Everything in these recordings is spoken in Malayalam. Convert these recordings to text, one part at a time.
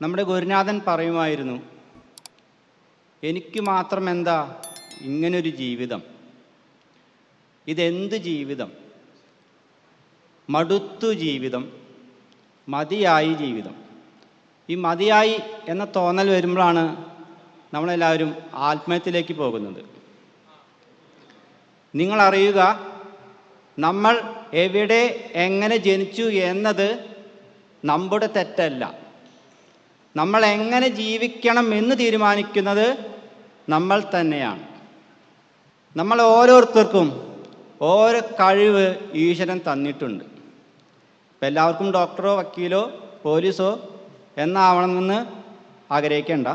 നമ്മുടെ ഗുരുനാഥൻ പറയുമായിരുന്നു, എനിക്ക് മാത്രം എന്താ ഇങ്ങനൊരു ജീവിതം, ഇതെന്ത് ജീവിതം, മടുത്തു ജീവിതം, മതിയായി ജീവിതം. ഈ മതിയായി എന്ന തോന്നൽ വരുമ്പോഴാണ് നമ്മളെല്ലാവരും ആത്മഹത്യയിലേക്ക് പോകുന്നത്. നിങ്ങളറിയുക, നമ്മൾ എവിടെ എങ്ങനെ ജനിച്ചു എന്നത് നമ്മുടെ തെറ്റല്ല. നമ്മൾ എങ്ങനെ ജീവിക്കണം എന്ന് തീരുമാനിക്കുന്നത് നമ്മൾ തന്നെയാണ്. നമ്മൾ ഓരോരുത്തർക്കും ഓരോ കഴിവ് ഈശ്വരൻ തന്നിട്ടുണ്ട്. ഇപ്പം എല്ലാവർക്കും ഡോക്ടറോ വക്കീലോ പോലീസോ എന്നാവണമെന്ന് ആഗ്രഹിക്കേണ്ട.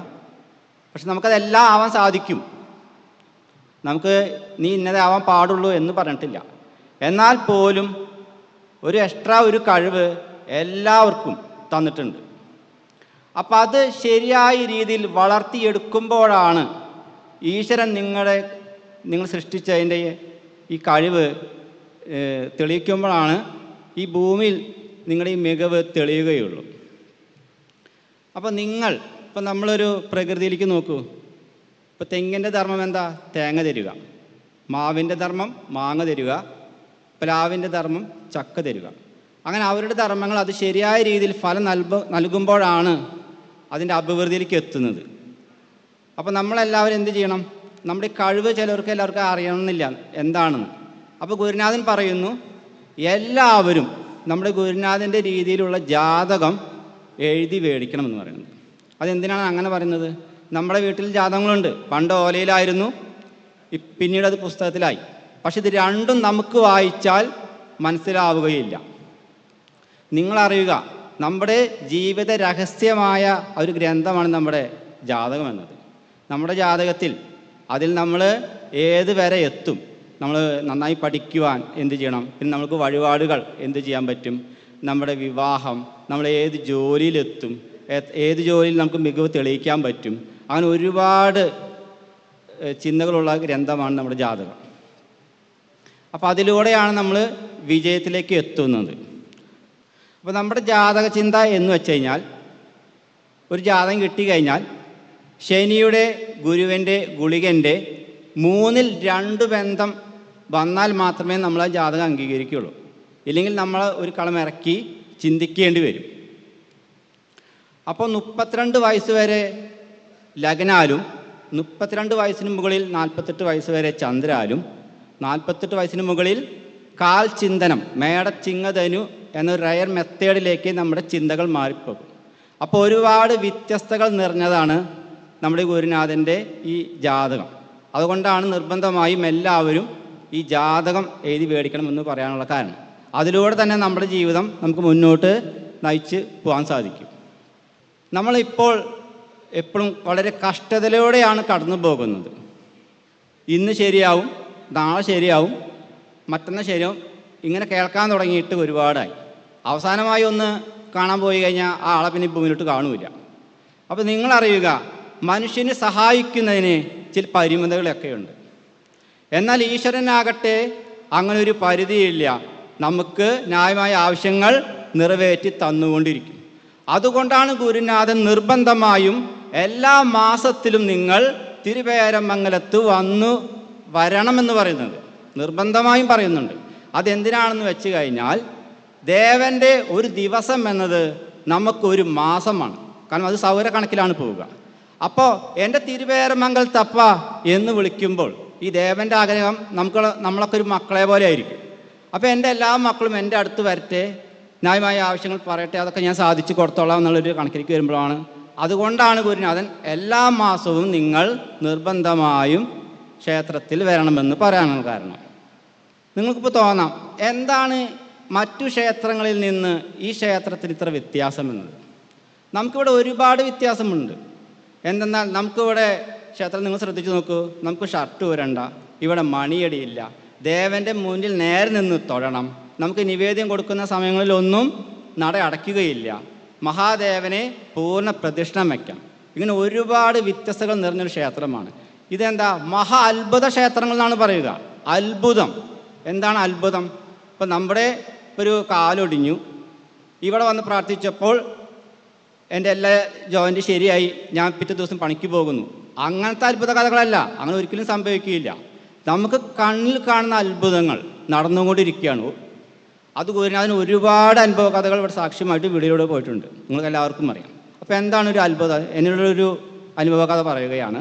പക്ഷെ നമുക്കതെല്ലാം ആവാൻ സാധിക്കും. നമുക്ക് നീ ഇന്നതേ ആവാൻ പാടുള്ളൂ എന്ന് പറഞ്ഞിട്ടില്ല. എന്നാൽ പോലും ഒരു എക്സ്ട്രാ ഒരു കഴിവ് എല്ലാവർക്കും തന്നിട്ടുണ്ട്. അപ്പം അത് ശരിയായ രീതിയിൽ വളർത്തിയെടുക്കുമ്പോഴാണ് ഈശ്വരൻ നിങ്ങൾ സൃഷ്ടിച്ചതിൻ്റെ ഈ കഴിവ് തെളിയിക്കുമ്പോഴാണ് ഈ ഭൂമിയിൽ നിങ്ങളുടെ ഈ മികവ് തെളിയുകയുള്ളൂ. അപ്പം ഇപ്പം നമ്മളൊരു പ്രകൃതിയിലേക്ക് നോക്കൂ. ഇപ്പോൾ തെങ്ങിൻ്റെ ധർമ്മം എന്താ? തേങ്ങ തരിക. മാവിൻ്റെ ധർമ്മം മാങ്ങ തരിക. പ്ലാവിൻ്റെ ധർമ്മം ചക്ക തരിക. അങ്ങനെ അവരുടെ ധർമ്മങ്ങൾ അത് ശരിയായ രീതിയിൽ ഫലം നൽകുമ്പോഴാണ് അതിൻ്റെ അഭിവൃദ്ധിയിലേക്ക് എത്തുന്നത്. അപ്പോൾ നമ്മളെല്ലാവരും എന്ത് ചെയ്യണം? നമ്മുടെ കഴിവ് എല്ലാവർക്കും അറിയണമെന്നില്ല എന്താണെന്ന്. അപ്പോൾ ഗുരുനാഥൻ പറയുന്നു, എല്ലാവരും നമ്മുടെ ഗുരുനാഥൻ്റെ രീതിയിലുള്ള ജാതകം എഴുതി മേടിക്കണമെന്ന് പറയുന്നത്. അതെന്തിനാണ് അങ്ങനെ പറയുന്നത്? നമ്മുടെ വീട്ടിൽ ജാതകങ്ങളുണ്ട്. പണ്ട് ഓലയിലായിരുന്നു, പിന്നീട് അത് പുസ്തകത്തിലായി. പക്ഷെ ഇത് രണ്ടും നമുക്ക് വായിച്ചാൽ മനസ്സിലാവുകയില്ല. നിങ്ങളറിയുക, നമ്മുടെ ജീവിത രഹസ്യമായ ഒരു ഗ്രന്ഥമാണ് നമ്മുടെ ജാതകം എന്നത്. നമ്മുടെ ജാതകത്തിൽ അതിൽ നമ്മൾ ഏത് വരെ എത്തും, നമ്മൾ നന്നായി പഠിക്കുവാൻ എന്ത് ചെയ്യണം, പിന്നെ നമുക്ക് വഴിപാടുകൾ എന്ത് ചെയ്യാൻ പറ്റും, നമ്മുടെ വിവാഹം, നമ്മൾ ഏത് ജോലിയിലെത്തും, ഏത് ജോലിയിൽ നമുക്ക് മികവ് തെളിയിക്കാൻ പറ്റും, അങ്ങനെ ഒരുപാട് ചിന്തകളുള്ള ഗ്രന്ഥമാണ് നമ്മുടെ ജാതകം. അപ്പോൾ അതിലൂടെയാണ് നമ്മൾ വിജയത്തിലേക്ക് എത്തുന്നത്. അപ്പോൾ നമ്മുടെ ജാതക ചിന്ത എന്ന് വെച്ച് കഴിഞ്ഞാൽ, ഒരു ജാതകം കിട്ടിക്കഴിഞ്ഞാൽ ശനിയുടെ, ഗുരുവിൻ്റെ, ഗുളികൻ്റെ 3/2 ബന്ധം വന്നാൽ മാത്രമേ നമ്മൾ ആ ജാതകം അംഗീകരിക്കുകയുള്ളൂ. ഇല്ലെങ്കിൽ നമ്മൾ ഒരു കളം ഇറക്കി ചിന്തിക്കേണ്ടി വരും. അപ്പോൾ 32 വയസ്സ് വരെ ലഗ്നാലും 32 വയസ്സിന് മുകളിൽ 48 വയസ്സ് വരെ ചന്ദ്രാലും 48 വയസ്സിന് മുകളിൽ കാൽ ചിന്തനം, മേടച്ചിങ്ങധനു എന്നൊരു റയർ മെത്തേഡിലേക്ക് നമ്മുടെ ചിന്തകൾ മാറിപ്പോകും. അപ്പോൾ ഒരുപാട് വ്യത്യസ്തകൾ നിറഞ്ഞതാണ് നമ്മുടെ ഗുരുനാഥൻ്റെ ഈ ജാതകം. അതുകൊണ്ടാണ് നിർബന്ധമായും എല്ലാവരും ഈ ജാതകം എഴുതി മേടിക്കണമെന്ന് പറയാനുള്ള കാരണം. അതിലൂടെ തന്നെ നമ്മുടെ ജീവിതം നമുക്ക് മുന്നോട്ട് നയിച്ച് പോകാൻ സാധിക്കും. നമ്മളിപ്പോൾ എപ്പോഴും വളരെ കഷ്ടതയിലൂടെയാണ് കടന്നു പോകുന്നത്. ഇന്ന് ശരിയാവും, നാളെ ശരിയാവും, മറ്റന്നാൾ ശരിയാവും, ഇങ്ങനെ കേൾക്കാൻ തുടങ്ങിയിട്ട് ഒരുപാടായി. അവസാനമായി ഒന്ന് കാണാൻ പോയി കഴിഞ്ഞാൽ ആ ആളെ പിന്നെ ഭൂമിയിലോട്ട് കാണൂല. അപ്പോൾ നിങ്ങളറിയുക, മനുഷ്യനെ സഹായിക്കുന്നതിന് ചില പരിമിതികളൊക്കെയുണ്ട്. എന്നാൽ ഈശ്വരനാകട്ടെ അങ്ങനെ ഒരു പരിധിയില്ല. നമുക്ക് ന്യായമായ ആവശ്യങ്ങൾ നിറവേറ്റി തന്നുകൊണ്ടിരിക്കും. അതുകൊണ്ടാണ് ഗുരുനാഥൻ നിർബന്ധമായും എല്ലാ മാസത്തിലും നിങ്ങൾ തിരുവേരമംഗലത്ത് വരണമെന്ന് പറയുന്നത്. നിർബന്ധമായും പറയുന്നുണ്ട്. അതെന്തിനാണെന്ന് വെച്ച് കഴിഞ്ഞാൽ, ദേവൻ്റെ ഒരു ദിവസം എന്നത് നമുക്കൊരു മാസമാണ്. കാരണം അത് സൗരക്കണക്കിലാണ് പോവുക. അപ്പോൾ എൻ്റെ തിരുവേരമംഗലത്തപ്പ എന്ന് വിളിക്കുമ്പോൾ ഈ ദേവൻ്റെ ആഗ്രഹം നമ്മളൊക്കെ ഒരു മക്കളെ പോലെ ആയിരിക്കും. അപ്പോൾ എൻ്റെ എല്ലാ മക്കളും എൻ്റെ അടുത്ത് വരട്ടെ, ന്യായമായ ആവശ്യങ്ങൾ പറയട്ടെ, അതൊക്കെ ഞാൻ സാധിച്ചു കൊടുത്തോളാം എന്നുള്ളൊരു കണക്കിലേക്ക് വരുമ്പോഴാണ്. അതുകൊണ്ടാണ് ഗുരുനാഥൻ എല്ലാ മാസവും നിങ്ങൾ നിർബന്ധമായും ക്ഷേത്രത്തിൽ വരണമെന്ന് പറയാനുള്ള കാരണം. നിങ്ങൾക്കിപ്പോൾ തോന്നാം, എന്താണ് മറ്റു ക്ഷേത്രങ്ങളിൽ നിന്ന് ഈ ക്ഷേത്രത്തിന് ഇത്ര വ്യത്യാസമെന്നത്? നമുക്കിവിടെ ഒരുപാട് വ്യത്യാസമുണ്ട്. എന്തെന്നാൽ നമുക്കിവിടെ ക്ഷേത്രം നിങ്ങൾ ശ്രദ്ധിച്ചു നോക്കൂ, നമുക്ക് ഷർട്ട് ഊരണ്ട, ഇവിടെ മണിയടിയില്ല, ദേവൻ്റെ മുന്നിൽ നേരെ നിന്ന് തൊഴണം, നമുക്ക് നിവേദ്യം കൊടുക്കുന്ന സമയങ്ങളിലൊന്നും നട അടയ്ക്കുകയില്ല, മഹാദേവനെ പൂർണ്ണ പ്രതിഷ്ഠം വയ്ക്കാം. ഇങ്ങനെ ഒരുപാട് വ്യത്യസ്തകൾ നിറഞ്ഞൊരു ക്ഷേത്രമാണ്. ഇതെന്താ? മഹാ അത്ഭുത ക്ഷേത്രങ്ങൾ എന്നാണ് പറയുക. അത്ഭുതം. എന്താണ് അത്ഭുതം? ഇപ്പം നമ്മുടെ ഒരു കാലൊടിഞ്ഞു, ഇവിടെ വന്ന് പ്രാർത്ഥിച്ചപ്പോൾ എൻ്റെ എല്ലാ ജോയിൻറ്റ് ശരിയായി, ഞാൻ പിറ്റേ ദിവസം പണിക്ക് പോകുന്നു. അങ്ങനത്തെ അത്ഭുത കഥകളല്ല, അങ്ങനെ ഒരിക്കലും സംഭവിക്കുകയില്ല. നമുക്ക് കണ്ണിൽ കാണുന്ന അത്ഭുതങ്ങൾ നടന്നുകൊണ്ടിരിക്കുകയാണ്. അത് അതിന് ഒരുപാട് അനുഭവ കഥകൾ ഇവിടെ സാക്ഷ്യമായിട്ട് വീഡിയോയിലൂടെ പോയിട്ടുണ്ട്, നിങ്ങൾക്ക് എല്ലാവർക്കും അറിയാം. അപ്പോൾ എന്താണ് ഒരു അത്ഭുതം? എന്നുള്ളൊരു അനുഭവ കഥ പറയുകയാണ്.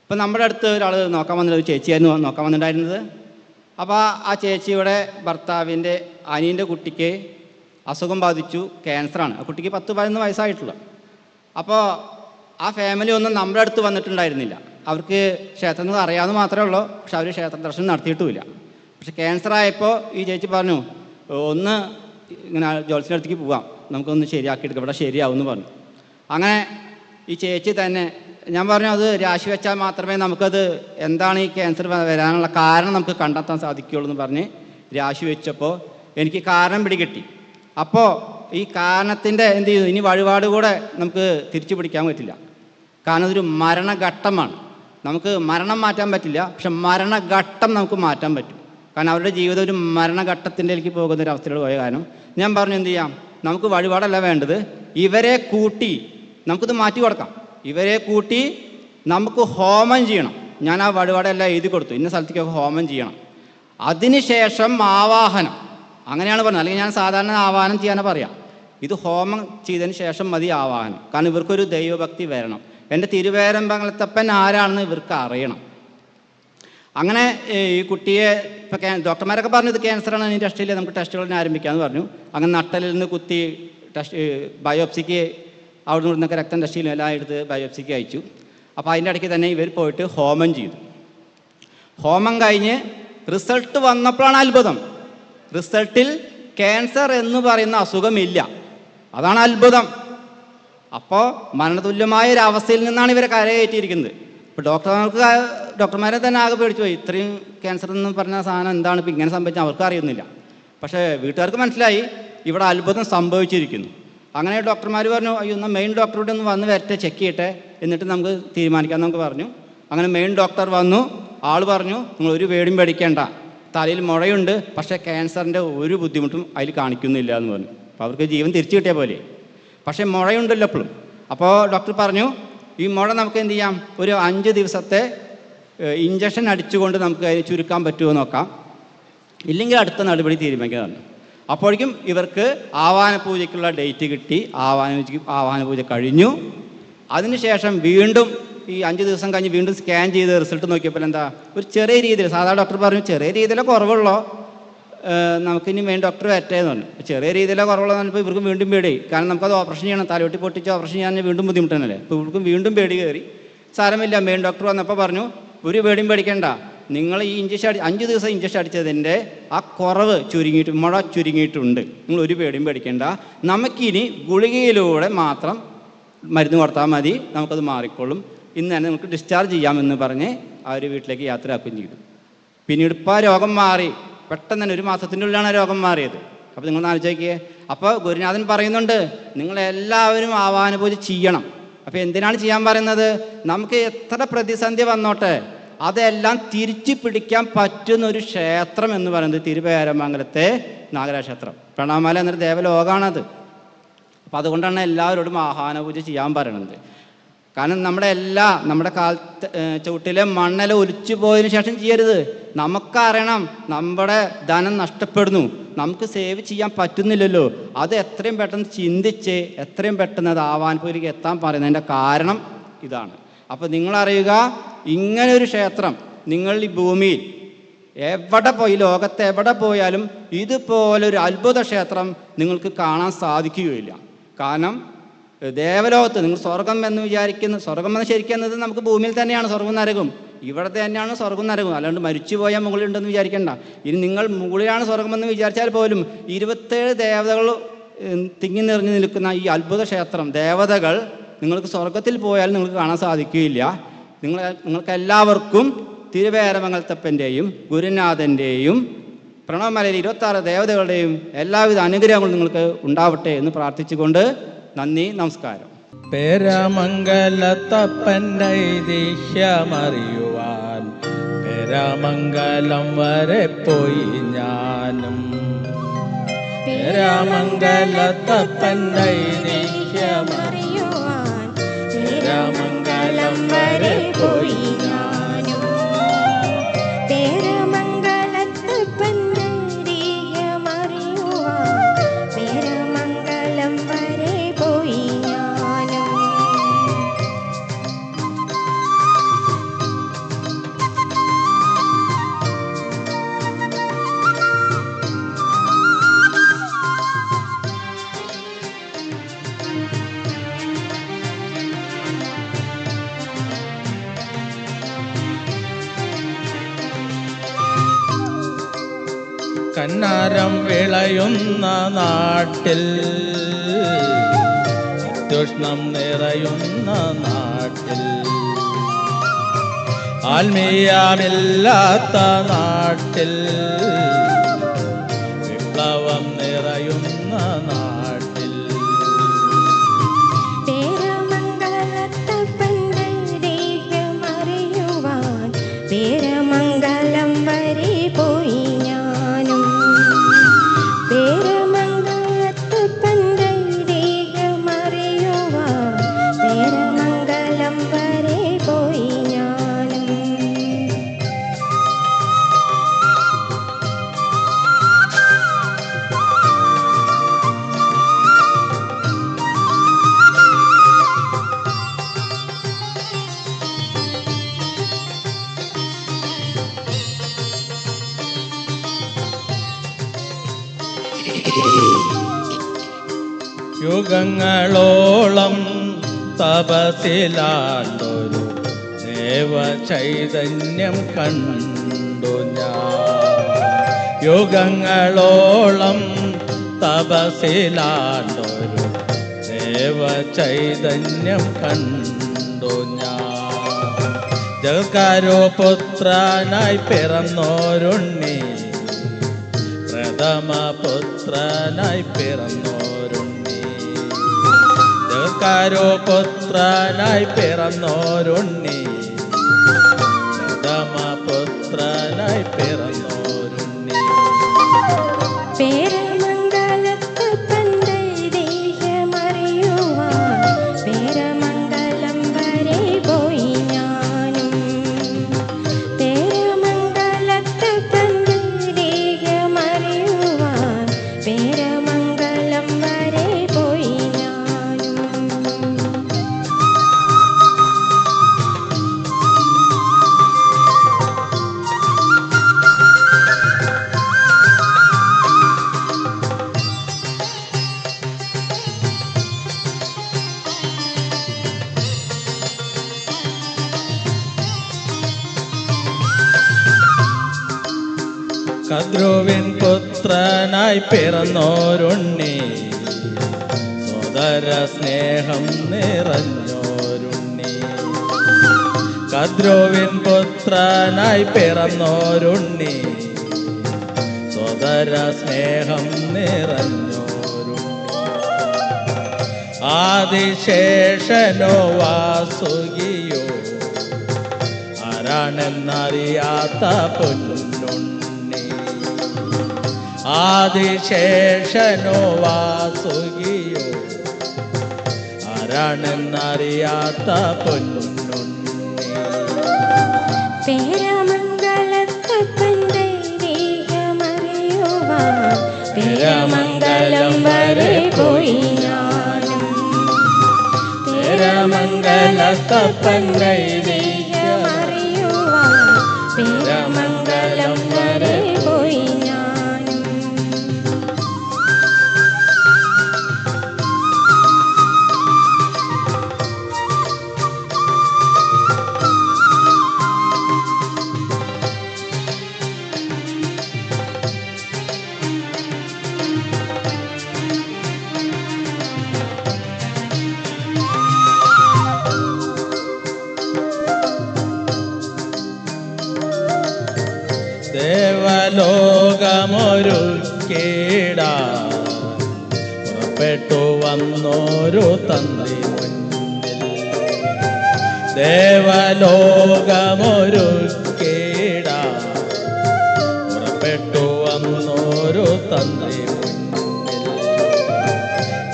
ഇപ്പം നമ്മുടെ അടുത്ത് ഒരാൾ നോക്കാൻ വന്നിട്ട്, ഒരു ചേച്ചിയായിരുന്നു നോക്കാൻ വന്നിട്ടുണ്ടായിരുന്നത്. അപ്പോൾ ആ ചേച്ചിയുടെ ഭർത്താവിൻ്റെ അനിയൻ്റെ കുട്ടിക്ക് അസുഖം ബാധിച്ചു, ക്യാൻസറാണ്. ആ കുട്ടിക്ക് 10-11 വയസ്സായിട്ടുള്ള. അപ്പോൾ ആ ഫാമിലി ഒന്നും നമ്മുടെ അടുത്ത് വന്നിട്ടുണ്ടായിരുന്നില്ല. അവർക്ക് ക്ഷേത്രങ്ങൾ അറിയാമെന്ന് മാത്രമേ ഉള്ളൂ, പക്ഷെ അവർ ക്ഷേത്ര ദർശനം നടത്തിയിട്ടുമില്ല. പക്ഷെ ക്യാൻസർ ആയപ്പോൾ ഈ ചേച്ചി പറഞ്ഞു, ഒന്ന് ഇങ്ങനെ ജോത്സ്യൻ്റെ അടുത്തേക്ക് പോവാം, നമുക്കൊന്ന് ശരിയാക്കിയെടുക്കാം, ഇവിടെ ശരിയാവും എന്ന് പറഞ്ഞു. അങ്ങനെ ഈ ചേച്ചി തന്നെ, ഞാൻ പറഞ്ഞു അത് രാശി വെച്ചാൽ മാത്രമേ നമുക്കത് എന്താണ് ഈ ക്യാൻസർ വരാനുള്ള കാരണം നമുക്ക് കണ്ടെത്താൻ സാധിക്കുകയുള്ളൂ എന്ന് പറഞ്ഞ് രാശി വെച്ചപ്പോൾ എനിക്ക് കാരണം പിടികിട്ടി. അപ്പോൾ ഈ കാരണത്തിൻ്റെ എന്ത് ചെയ്തു, ഇനി വഴിപാട് കൂടെ നമുക്ക് തിരിച്ചു പിടിക്കാൻ പറ്റില്ല. കാരണം ഇതൊരു മരണഘട്ടമാണ്. നമുക്ക് മരണം മാറ്റാൻ പറ്റില്ല, പക്ഷെ മരണഘട്ടം നമുക്ക് മാറ്റാൻ പറ്റും. കാരണം അവരുടെ ജീവിതം ഒരു മരണഘട്ടത്തിൻ്റെലേക്ക് പോകുന്ന ഒരു അവസ്ഥയിലൂടെ പോയ കാരണം ഞാൻ പറഞ്ഞു, എന്ത് ചെയ്യാം, നമുക്ക് വഴിപാടല്ല വേണ്ടത്, ഇവരെ കൂട്ടി നമുക്കിത് മാറ്റി കൊടുക്കാം. ഇവരെ കൂട്ടി നമുക്ക് ഹോമം ചെയ്യണം. ഞാൻ ആ വഴിപാടെല്ലാം എഴുതി കൊടുത്തു, ഇന്ന സ്ഥലത്തേക്കൊക്കെ ഹോമം ചെയ്യണം. അതിനുശേഷം ആവാഹനം, അങ്ങനെയാണ് പറഞ്ഞത്. അല്ലെങ്കിൽ ഞാൻ സാധാരണ ആവാഹനം ചെയ്യാനാണ് പറയാം. ഇത് ഹോമം ചെയ്തതിന് ശേഷം മതി ആവാഹനം. കാരണം ഇവർക്കൊരു ദൈവഭക്തി വരണം. എൻ്റെ തിരുവേരമ്പലത്തപ്പൻ ആരാണെന്ന് ഇവർക്ക് അറിയണം. അങ്ങനെ ഈ കുട്ടിയെ ഇപ്പോൾ ഡോക്ടർമാരൊക്കെ പറഞ്ഞു ഇത് ക്യാൻസറാണ്, ഇനി ടെസ്റ്റ് ഇല്ല, നമുക്ക് ടെസ്റ്റുകൾ ആരംഭിക്കാമെന്ന് പറഞ്ഞു. അങ്ങനെ നട്ടലിൽ നിന്ന് കുത്തി ടെസ്റ്റ് ബയോപ്സിക്ക് അവിടെ നിന്നൊക്കെ രക്തം ടെസ്റ്റ് ചെയ്യലും എല്ലാം എടുത്ത് ബയോപ്സിക്ക് അയച്ചു. അപ്പോൾ അതിൻ്റെ ഇടയ്ക്ക് തന്നെ ഇവർ പോയിട്ട് ഹോമം ചെയ്തു. ഹോമം കഴിഞ്ഞ് റിസൾട്ട് വന്നപ്പോഴാണ് അത്ഭുതം. റിസൾട്ടിൽ ക്യാൻസർ എന്ന് പറയുന്ന അസുഖമില്ല. അതാണ് അത്ഭുതം. അപ്പോൾ മരണതുല്യമായ ഒരു അവസ്ഥയിൽ നിന്നാണ് ഇവരെ കരകയറ്റിയിരിക്കുന്നത്. ഇപ്പോൾ ഡോക്ടർമാരെ തന്നെ ആകെ പേടിച്ചു പോയി. ഇത്രയും ക്യാൻസർ എന്ന് പറഞ്ഞ സാധനം എന്താണ് ഇപ്പോൾ ഇങ്ങനെ സംഭവിച്ചാൽ അവർക്ക് അറിയുന്നില്ല. പക്ഷേ വീട്ടുകാർക്ക് മനസ്സിലായി ഇവിടെ അത്ഭുതം സംഭവിച്ചിരിക്കുന്നു. അങ്ങനെ ഡോക്ടർമാർ പറഞ്ഞു, അയ്യോ എന്നാൽ മെയിൻ ഡോക്ടറോട് ഒന്ന് വന്ന് വരട്ടെ, ചെക്ക് ചെയ്യട്ടെ, എന്നിട്ട് നമുക്ക് തീരുമാനിക്കാം നമുക്ക് പറഞ്ഞു. അങ്ങനെ മെയിൻ ഡോക്ടർ വന്നു. ആൾ പറഞ്ഞു, നിങ്ങൾ ഒരു പേടിയും പേടിക്കേണ്ട, തലയിൽ മുഴയുണ്ട്, പക്ഷേ ക്യാൻസറിൻ്റെ ഒരു ബുദ്ധിമുട്ടും അതിൽ കാണിക്കുന്നില്ല എന്ന് പറഞ്ഞു. അപ്പോൾ അവർക്ക് ജീവൻ തിരിച്ചു കിട്ടിയ പോലെ. പക്ഷേ മുഴയുണ്ടല്ലോ എപ്പോഴും. അപ്പോൾ ഡോക്ടർ പറഞ്ഞു, ഈ മുഴ നമുക്ക് എന്ത് ചെയ്യാം, ഒരു 5 ദിവസത്തെ ഇഞ്ചക്ഷൻ അടിച്ചുകൊണ്ട് നമുക്ക് അതിന് ചുരുക്കാൻ പറ്റുമോ നോക്കാം, ഇല്ലെങ്കിൽ അടുത്ത നടപടി തീരുമാനിക്കുന്നതാണ്. അപ്പോഴേക്കും ഇവർക്ക് ആവാഹന പൂജയ്ക്കുള്ള ഡേറ്റ് കിട്ടി. ആവാഹന പൂജ കഴിഞ്ഞു. അതിനുശേഷം വീണ്ടും ഈ 5 ദിവസം കഴിഞ്ഞ് വീണ്ടും സ്കാൻ ചെയ്ത് റിസൾട്ട് നോക്കിയപ്പോൾ എന്താ, ഒരു ചെറിയ രീതിയിൽ, സാധാരണ ഡോക്ടർ പറഞ്ഞു ചെറിയ രീതിയിലെ കുറവുള്ളൂ, നമുക്കിനി മെയിൻ ഡോക്ടർ വരട്ടേന്ന് പറഞ്ഞു. ചെറിയ രീതിയിലെ കുറവുള്ളതെന്ന് പറഞ്ഞപ്പോൾ ഇവർക്ക് വീണ്ടും പേടി. കാരണം നമുക്കത് ഓപ്പറേഷൻ ചെയ്യണം, തലവെട്ടി പൊട്ടിച്ച് ഓപ്പറേഷൻ ചെയ്യാൻ വീണ്ടും ബുദ്ധിമുട്ടണല്ലേ. അപ്പോൾ ഇവർക്കും വീണ്ടും പേടി കയറി. സാരമില്ല, മെയിൻ ഡോക്ടർ വന്നപ്പോൾ പറഞ്ഞു, ഒരു പേടിയും പേടിക്കേണ്ട, നിങ്ങൾ ഈ ഇഞ്ചക്ഷൻ 5 ദിവസം ഇഞ്ചക്ഷൻ അടിച്ചതിൻ്റെ ആ കുറവ് മുഴ ചുരുങ്ങിയിട്ടുണ്ട്, നിങ്ങൾ ഒരു പേടിയും പേടിക്കേണ്ട, നമുക്കിനി ഗുളികയിലൂടെ മാത്രം മരുന്ന് കൊടുത്താൽ മതി, നമുക്കത് മാറിക്കൊള്ളും, ഇന്ന് തന്നെ നമുക്ക് ഡിസ്ചാർജ് ചെയ്യാമെന്ന് പറഞ്ഞ് അവർ വീട്ടിലേക്ക് യാത്രയാക്കുകയും ചെയ്തു. പിന്നീട് ഇപ്പോൾ രോഗം മാറി. പെട്ടെന്ന് തന്നെ 1 മാസത്തിൻ്റെ ഉള്ളിലാണ് രോഗം മാറിയത്. അപ്പോൾ നിങ്ങൾ ആലോചിക്കുക. അപ്പോൾ ഗുരുനാഥൻ പറയുന്നുണ്ട്, നിങ്ങളെല്ലാവരും ആവാഹന പൂജ ചെയ്യണം. അപ്പോൾ എന്തിനാണ് ചെയ്യാൻ പറയുന്നത്? നമുക്ക് എത്ര പ്രതിസന്ധി വന്നോട്ടെ അതെല്ലാം തിരിച്ചു പിടിക്കാൻ പറ്റുന്നൊരു ക്ഷേത്രം എന്ന് പറയുന്നത് തിരുവേരമംഗലത്തെ നാഗരാക്ഷേത്രം. പ്രണവമല എന്നൊരു ദേവലോകമാണത്. അപ്പോൾ അതുകൊണ്ടാണ് എല്ലാവരോടും ആവാഹന പൂജ ചെയ്യാൻ പറയുന്നത്. കാരണം നമ്മുടെ കാലത്ത് ചുവട്ടിലെ മണ്ണെല്ലാം ഒലിച്ചു പോയതിനു ശേഷം ചെയ്യരുത്. നമുക്കറിയണം നമ്മുടെ ധനം നഷ്ടപ്പെടുന്നു, നമുക്ക് സേവ് ചെയ്യാൻ പറ്റുന്നില്ലല്ലോ. അത് എത്രയും പെട്ടെന്ന് ചിന്തിച്ച് എത്രയും പെട്ടെന്ന് അത് ആവാഹന പൂജയ്ക്ക് എത്താൻ പറയുന്നതിൻ്റെ കാരണം ഇതാണ്. അപ്പോൾ നിങ്ങളറിയുക, ഇങ്ങനൊരു ക്ഷേത്രം നിങ്ങൾ ഈ ഭൂമിയിൽ എവിടെ പോയി, ലോകത്ത് എവിടെ പോയാലും ഇതുപോലൊരു അത്ഭുത ക്ഷേത്രം നിങ്ങൾക്ക് കാണാൻ സാധിക്കുകയില്ല. കാരണം ദേവലോകത്ത് നിങ്ങൾ സ്വർഗം എന്ന് വിചാരിക്കുന്ന, സ്വർഗം എന്ന് ശരിക്കുന്നത് നമുക്ക് ഭൂമിയിൽ തന്നെയാണ് സ്വർഗം നരകം. ഇവിടെ തന്നെയാണ് സ്വർഗം നരകം. അല്ലാണ്ട് മരിച്ചു പോയാൽ മുകളിലുണ്ടെന്ന് വിചാരിക്കേണ്ട. ഇനി നിങ്ങൾ മുകളിലാണ് സ്വർഗമെന്ന് വിചാരിച്ചാൽ പോലും 27 ദേവതകൾ തിങ്ങി നിറഞ്ഞു നിൽക്കുന്ന ഈ അത്ഭുത ക്ഷേത്രം, ദേവതകൾ നിങ്ങൾക്ക് സ്വർഗത്തിൽ പോയാൽ നിങ്ങൾക്ക് കാണാൻ സാധിക്കുകയില്ല. നിങ്ങൾക്ക് എല്ലാവർക്കും തിരുവേരമംഗലത്തപ്പൻ്റെയും ഗുരുനാഥൻ്റെയും പ്രണവമലയിലെ 26 ദേവതകളുടെയും എല്ലാവിധ അനുഗ്രഹങ്ങളും നിങ്ങൾക്ക് ഉണ്ടാവട്ടെ എന്ന് പ്രാർത്ഥിച്ചുകൊണ്ട് നന്ദി, നമസ്കാരം. പേരമംഗലത്തപ്പൻ്റെ ഐതിഹ്യമറിയുവാൻ പേരമംഗലം വരെ പോയി ഞാനും. പേരാമംഗലത്തപ്പൻ ഐതിഹ്യമറിയുവാൻ പേരാമംഗലം വരെ പോയി ഞാനും. പേരാമംഗലത്തപ്പൻ ഐതിഹ്യമറിയുവാൻ പേരാമംഗലം വരെ പോയി ഞാനും. കന്നാരം വിളയുന്ന നാട്ടിൽ അത്യുഷ്ണം നിറയുന്ന നാട്ടിൽ ആത്മീയമില്ലാത്ത നാട്ടിൽ വിപ്ലവം നിറയുന്ന നാട്ടിൽ പേരാമംഗലത്തപ്പൻ ഐതിഹ്യമറിയുവാൻ പേരാമംഗലം വരെ പോയി ഞാനും. പേരാമംഗലത്തപ്പൻ ഐതിഹ്യമറിയുവാൻ പേരാമംഗലം വരെ പോയി ഞാനും. യുഗങ്ങളോളം തപസിലാണ്ടൊരു ദേവചൈതന്യം കണ്ടു ഞാൻ. യുഗങ്ങളോളം തപസിലാണ്ടൊരു ദേവചൈതന്യം കണ്ടു ഞാൻ. ജഗത്കാരോ പുത്രനായി പിറന്നോരുണ്ണി പ്രഥമ പുത്രനായി പിറന്നോരുണ്ണി. ജഗത്കാരോ പുത്രനായി പിറന്നോരുണ്ണി പ്രഥമ പുത്രനായി പിറന്നോരുണ്ണി. പേരാമംഗലത്തപ്പൻ ഐതിഹ്യമറിയുവാൻ പേരാമംഗലം വരെ പോയി ഞാനും. പേരാമംഗലത്തപ്പൻ ഐതിഹ്യമറിയുവാൻ പേരാമംഗലം വരെ പോയി ഞാനും. കദ്രുവിൻ പുത്രനായി പിറന്നോരുണ്ണി സോദര സ്നേഹം നിറഞ്ഞോരുണ്ണി. കദ്രുവിൻ പുത്രനായി പിറന്നോരുണ്ണി സോദര സ്നേഹം നിറഞ്ഞോരുണ്ണി. ആദിശേഷനോ വാസുകിയോ ആരാണെന്നറിയാത്ത പൊന്നുണ്ണി. ആദിശേഷനോ വാസുകിയോ ആരാണെന്നറിയാത്ത പൊന്നുണ്ണി. പേരാമംഗലത്തപ്പൻ ഐതിഹ്യമറിയുവാൻ പേരാമംഗലം വരെ പോയി ഞാനും. പേരാമംഗലത്തപ്പൻ ഐതിഹ്യമറിയുവാൻ പേരാമംഗലം വരെ പോയി ഞാനും. ദേവലോകമൊരുക്കിടാൻ പുറപ്പെട്ടു വന്നോരു തന്ത്രി മുന്നിൽ. ദേവലോകമൊരുക്കിടാൻ പുറപ്പെട്ടു വന്നോരു തന്ത്രി മുന്നിൽ.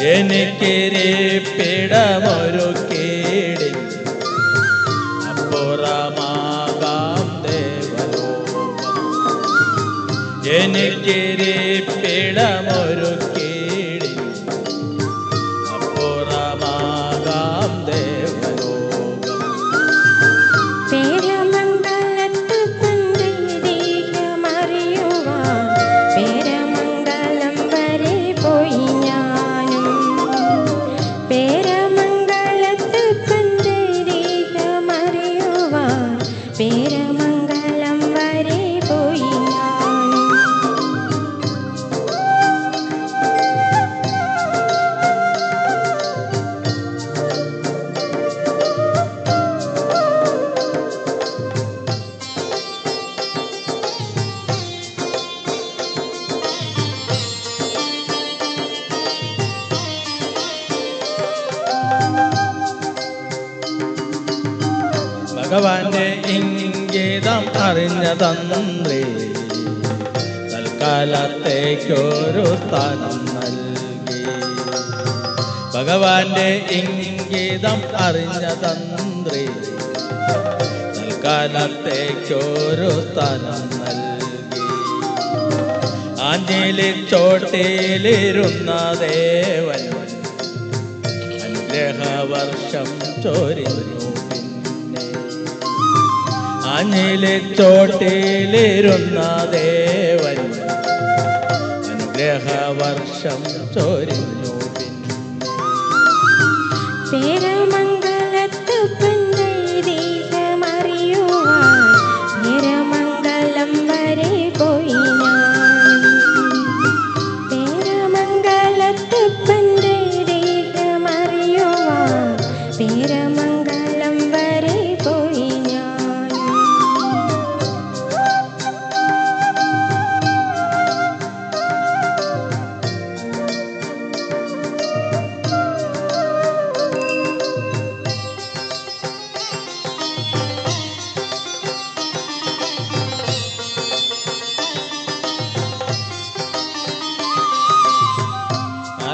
എനിക്കിരിപ്പിടമൊരുക്കിയിടിൻ അപ്പുറമാകാം ദേവലോകം. എനിക്കിരിപ്പിടമൊരുക്കിയിടിൻ അപ്പുറമാകാം ദേവലോകം. പേരമംഗലത്ത് പന്തൈരീകമറിയുവാൻ പേരമംഗലം വരെ പോയി ഞാനും. പേരമംഗലത്ത് പന്തൈരീകമറിയുവാൻ പേരമംഗലം വരെ പോയി ഞാനും. ഭഗവാന്റെ ഇംഗിതം അറിഞ്ഞ തന്ത്രി തൽക്കാലത്തേക്കൊരു സ്ഥാനം നൽകി. ഭഗവാന്റെ ഇംഗിതം അറിഞ്ഞ തന്ത്രി തൽക്കാലത്തേക്കൊരു സ്ഥാനം നൽകി. ആഞ്ഞിലിൽ ചോട്ടിലിരുന്ന ദേവൻ അനുഗ്രഹവർഷം ചൊരിഞ്ഞു. ആഞ്ഞിലിൽ ചോട്ടിലിരുന്ന ദേവൻ അനുഗ്രഹവർഷം ചൊരിഞ്ഞു. പേരമംഗലത്ത് പന്തൈരീകമറിയുവാൻ പേരമംഗലം വരെ പോയി ഞാനും. പേരമംഗലത്ത് പന്തൈരീകമറിയുവാൻ പേരമംഗലം വരെ പോയി ഞാനും.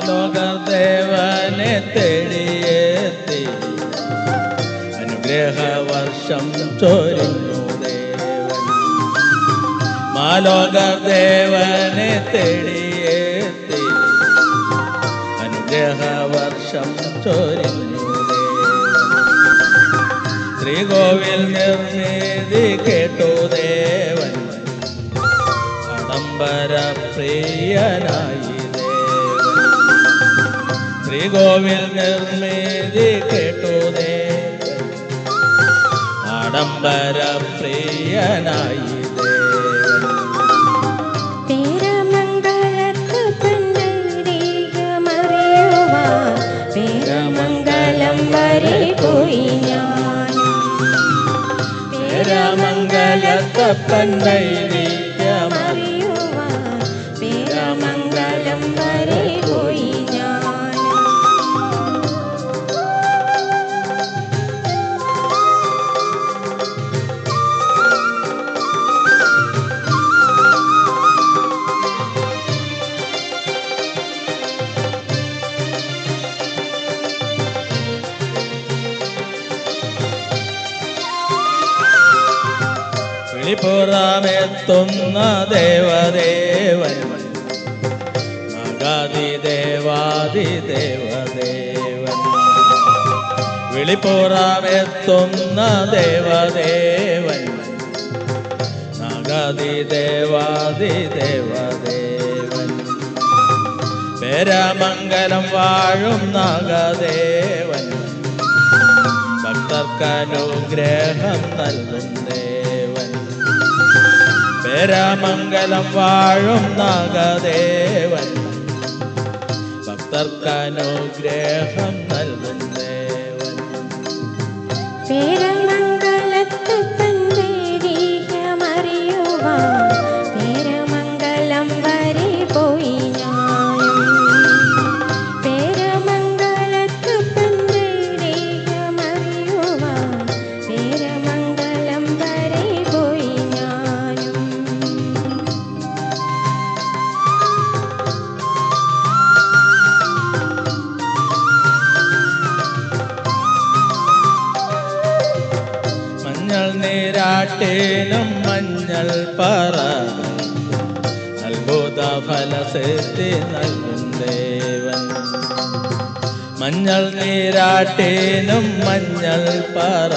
ലോകദേവനെ തേടിയെത്തി അനുഗ്രഹവർഷം ചൊരിഞ്ഞു ദേവൻ. മാലോകദേവനെ തേടിയെത്തി അനുഗ്രഹവർഷം ചൊരിഞ്ഞു ദേവൻ. ശ്രീകോവിൽ നിർമ്മിതി കേട്ടു ദേവൻ ആഡംബര പ്രിയനായി. ശ്രീകോവിൽ നിർമ്മിതി കേട്ടു ദേവൻ ആഡംബര പ്രിയനായി ദേവൻ. പേരമംഗലത്ത് പന്തൈരീകമറിയുവാൻ പേരമംഗലം വരെ പോയി ഞാനും. പേരമംഗലത്ത് പന്തൈരീകമറിയുവാൻ പേരമംഗലം വരെ പോയി ഞാനും. വിളിപ്പുറമെത്തുന്ന ദേവദേവൻ നാഗാദിദേവാദിദേവദേവൻ. വിളിപ്പുറമെത്തുന്ന ദേവദേവൻ നാഗാദിദേവാദിദേവദേവൻ. പേരമംഗലം വാഴും നാഗദേവൻ ഭക്തർക്കനുഗ്രഹം നൽകും ദേവൻ. പേരമംഗലം വാഴും നാഗദേവൻ ഭക്തർക്കനുഗ്രഹം നൽകും ദേവൻ. പേരമംഗലത്ത് പന്തൈരീകമറിയുവാൻ പേരമംഗലം വരെ പോയി ഞാനും. പേരമംഗലത്ത് പന്തൈരീകമറിയുവാൻ പേരമംഗലം വരെ പോയി ഞാനും. നീരാട്ടേനും മഞ്ഞൾ പറ അത്ഭുത ഫലസിദ്ധി നൽകും ദേവൻ. മഞ്ഞൾ നീരാട്ടേനും മഞ്ഞൾ പറ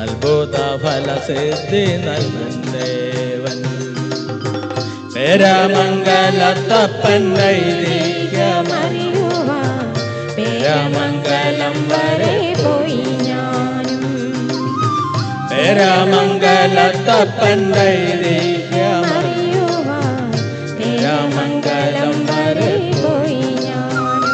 അത്ഭുത ഫലസിദ്ധി നൽകും ദേവൻ. പേരമംഗലത്തപ്പൻ ഐതിഹ്യമറിയുവാൻ പേരമംഗലം വരെ പോയി ഞാനും. പേരമംഗലത്തപ്പൻ ഐതിഹ്യമറിയുവാൻ പേരമംഗലം വരെ പോയി ഞാനും.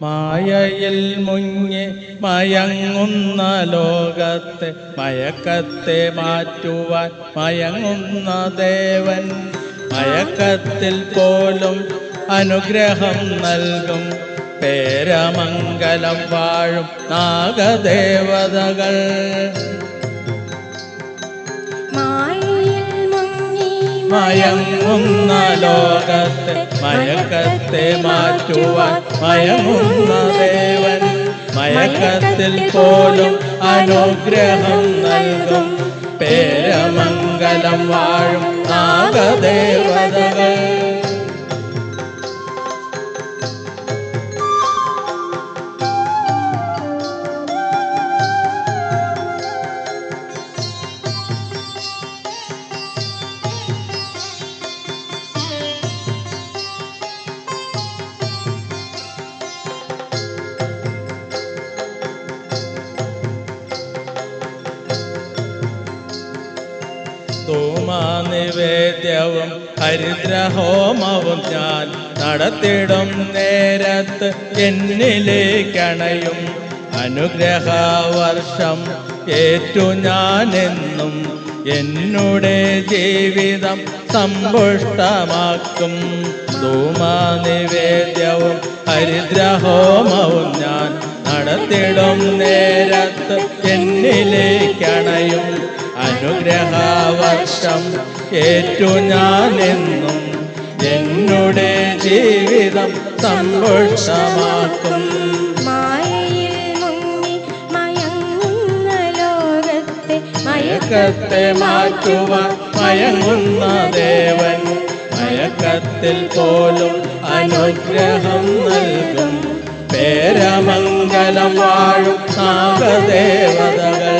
മായയിൽ മുങ്ങി മയങ്ങുന്ന ലോകത്തെ മയക്കത്തെ മാറ്റുവാൻ മയങ്ങുന്ന ദേവൻ. മയക്കത്തിൽ പോലും അനുഗ്രഹം നൽകും പേരമംഗലം വാഴും നാഗദേവതകൾ. മയങ്ങുന്ന ലോകത്തെ മയക്കത്തെ മാറ്റുവാൻ മയങ്ങുന്ന ദേവൻ. മയക്കത്തിൽ പോലും അനുഗ്രഹം നൽകും പേരമംഗലം വാഴും നാഗദേവതകൾ. ധൂമനിവേദ്യവും ഹരിദ്രഹോമവും ഞാൻ നടത്തിടും നേരത്ത് എന്നിലേക്കണയും അനുഗ്രഹവർഷം ഏറ്റു ഞാനെന്നും എന്നുടെ ജീവിതം സമ്പുഷ്ടമാക്കും. ധൂമനിവേദ്യവും ഹരിദ്രഹോമവും ഞാൻ നടത്തിടും നേരത്ത് എന്നിലേക്കണയും അനുഗ്രഹവർഷം ഏറ്റു ഞാനെന്നും എന്നുടെ ജീവിതം സമ്പുഷ്ടമാക്കും. മായയിൽ മുങ്ങി മയങ്ങുന്ന ലോകത്തെ മയക്കത്തെ മാറ്റുവാൻ മയങ്ങുന്ന ദേവൻ. മയക്കത്തിൽ പോലും അനുഗ്രഹം നൽകും പേരമംഗലം വാഴും നാഗദേവതകൾ.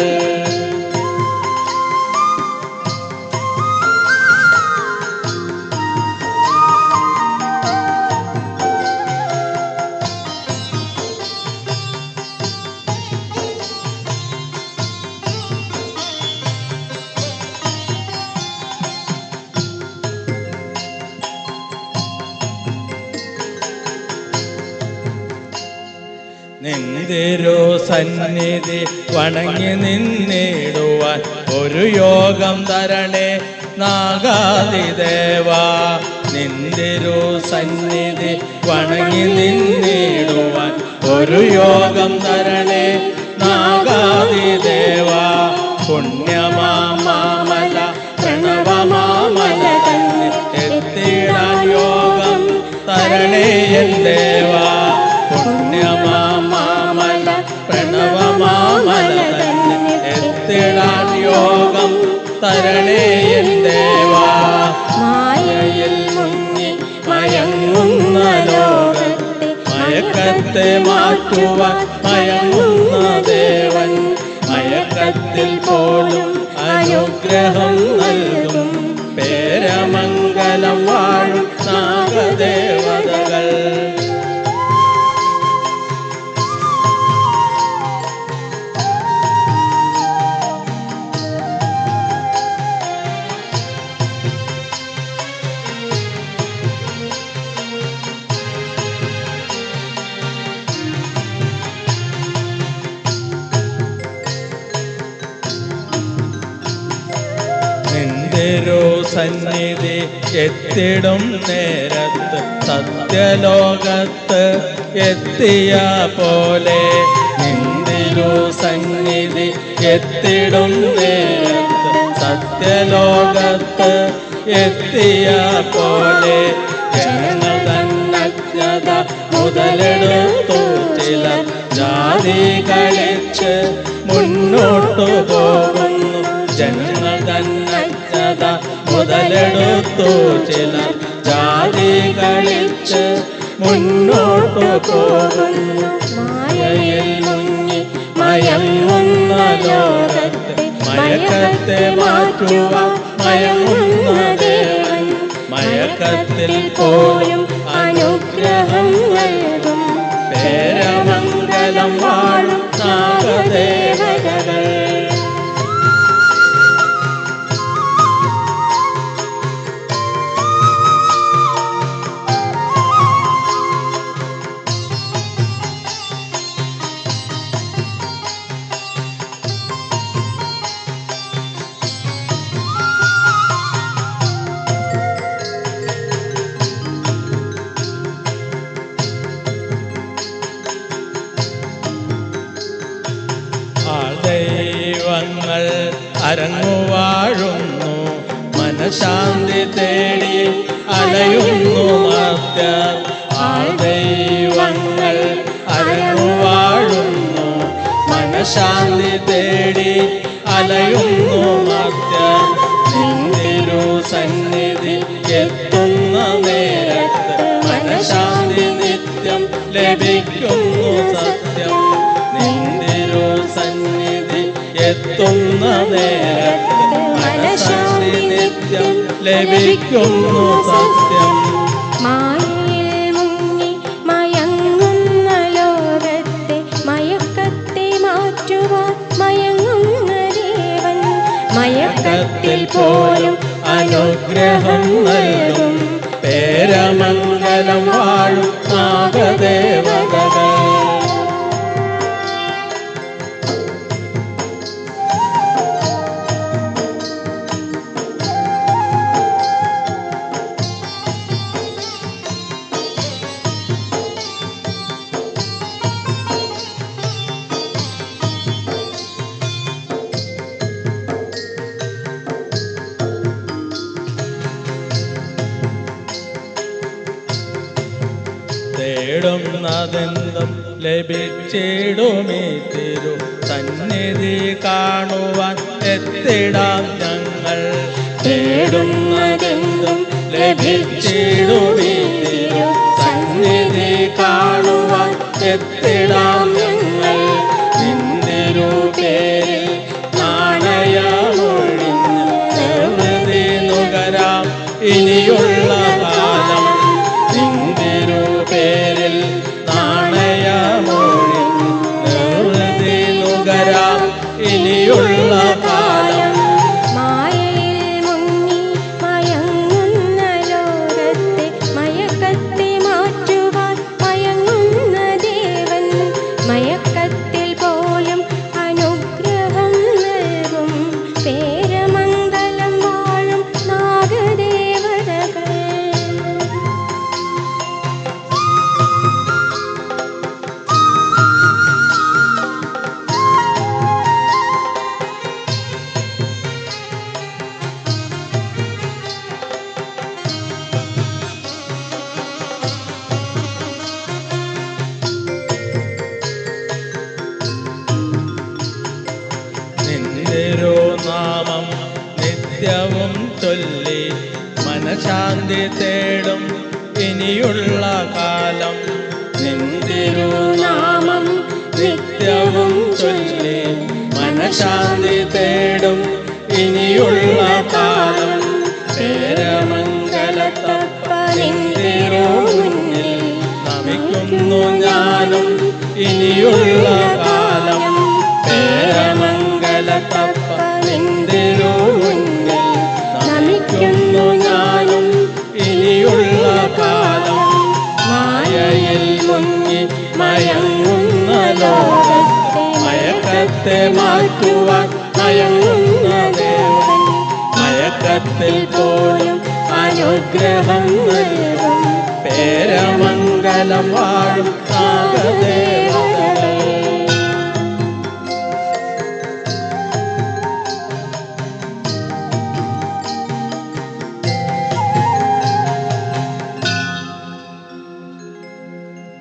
നിന്തിരു സന്നിധി വണങ്ങി നിന്നിടുവാൻ ഒരു യോഗം തരണേ നാഗാദിദേവാ. നിന്തിരു സന്നിധി വണങ്ങി നിന്നിടുവാൻ ഒരു യോഗം തരണേ നാഗാദിദേവാ. പുണ്യമാമല പ്രണവമാമല തന്നെ എത്തിടാൻ യോഗം തരണേ എൻ ദേവാ. പുണ്യമാമല പ്രണവമാമല തന്നെ എത്തിടാൻ യോഗം തരണേ എൻ ദേവാ. മായയിൽ മുങ്ങി മയങ്ങുന്ന ലോകത്തെ മയക്കത്തെ മാറ്റുവാൻ മയങ്ങുന്ന ദേവൻ. മയക്കത്തിൽ പോലും അനുഗ്രഹം നൽകും പേരമംഗലം വാഴും നാഗദേവതകൾ. നിന്തിരു സന്നിധി എത്തിടും നേരത്ത് സത്യലോകത്ത് എത്തിയ പോലെ നിന്തിരു സന്നിധി എത്തിടും നേരത്ത് സത്യലോകത്ത് എത്തിയ പോലെ ജനങ്ങൾ തന്നജ്ഞത മുതലെടുത്തു ചിലർ ജാതി കളിച്ച് മുന്നോട്ടു പോകുന്നു. ജനങ്ങൾ തന്നജ്ഞത മുതലെടുത്തു ചിലർ ജാതി കളിച്ച് മുന്നോട്ടു പോകുന്നു. മായയിൽ മുങ്ങി മയങ്ങുന്ന ലോകത്തെ മയക്കത്തെ മാറ്റുവാൻ മയങ്ങുന്ന ദേവൻ മയക്കത്തിൽ പോലും അനുഗ്രഹം നൽകും. പേരമംഗലം വാഴും നാഗദേവതകൾ. ദൈവങ്ങൾ അരങ്ങുവാഴുന്നു, മനഃശാന്തി തേടി അലയുന്നു മർത്യർ. ദൈവങ്ങൾ അരങ്ങുവാഴുന്നു, മനഃശാന്തി തേടി അലയുന്നു മർത്യർ. നിന്തിരു സന്നിധി എത്തുന്ന നേരത്ത് മനഃശാന്തി നിത്യം ലഭിക്കുന്നു സത്യം. സന്നിധി എത്തുന്ന നേരത്ത് മനഃശാന്തി നിത്യം ലഭിക്കുന്നു സത്യം. മായയിൽ മുങ്ങി മയങ്ങുന്ന ലോകത്തെ മയക്കത്തെ മാറ്റുവാൻ മയങ്ങുന്ന ദേവൻ മയക്കത്തിൽ പോലും അനുഗ്രഹം നൽകും. പേരമംഗലം വാഴും നാഗദേവതകൾ. തേടുന്നതെന്തും ലഭിച്ചിടുമീ തിരു സന്നിധി കാണുവാൻ എത്തിടാം ഞങ്ങൾ. തേടുന്നതെന്തും ലഭിച്ചിടുമീ തിരു സന്നിധി കാണുവാൻ എത്തിടാം ഞങ്ങൾ. നിന്തിരു പേരിൽ നാണയമൊഴിഞ്ഞ് നിർവൃതി നുകരാം ഇനിയുള്ള കാലം. നിന്തിരു പേരിൽ നാണയമൊഴിഞ്ഞ് നിർവൃതി നുകരാം ഇനിയുള്ള കാലം. മായയിൽ മുങ്ങി മയങ്ങുന്ന ലോകത്തെ മയക്കത്തെ മാറ്റുവാൻ മയങ്ങുന്ന ദേവൻ മയക്കത്തിൽ പോലും അനുഗ്രഹം നൽകും. പേരമംഗലം വാഴും നാഗദേവതകൾ. നിന്തിരു നാമം നിത്യവും ചൊല്ലി മനഃശാന്തി തേടും ഇനിയുള്ള കാലം. നിന്തിരു നാമം നിത്യവും ചൊല്ലി മനഃശാന്തി തേടും ഇനിയുള്ള കാലം. പേരമംഗലത്തപ്പ നിന്തിരു മുന്നിൽ നമിക്കുന്നു ഞാനും ഇനിയുള്ള കാലം. പേരമംഗലത്തപ്പ നിന്തിരു മുന്നിൽ നമിക്കുന്നു ഞാനും ഇനിയുള്ള കാലം. മായയിൽ മുങ്ങി മയങ്ങുന്ന ലോകത്തെ മയക്കത്തെ മാറ്റുവാൻ മയങ്ങുന്ന ദേവൻ മയക്കത്തിൽ പോലും അനുഗ്രഹം നൽകും. പേരമംഗലം വാഴും നാഗദേവൻ.